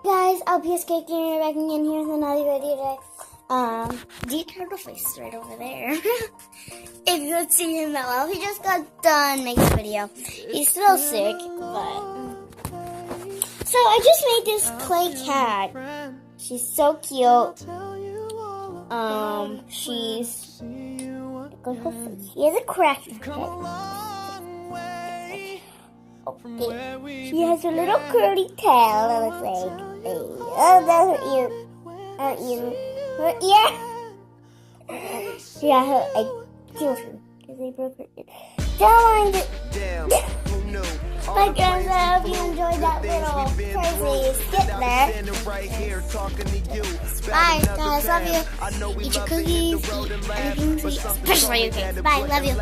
Guys, LPSK Gamer back again here with another video today. D Turtle Face is right over there. If you would see him that well, he just got done making a video. He's still sick, but... So I just made this clay cat. She's so cute. She has a crack in her head. Okay. She has a little curly tail that looks like oh, that's her ear. Her ear. Yeah, I killed her because they broke her ear. Don't mind it. But guys, I hope you enjoyed that little crazy skit there. Bye, guys. Love you. Eat your cookies. Eat anything sweet, especially your cakes. Bye. Love you.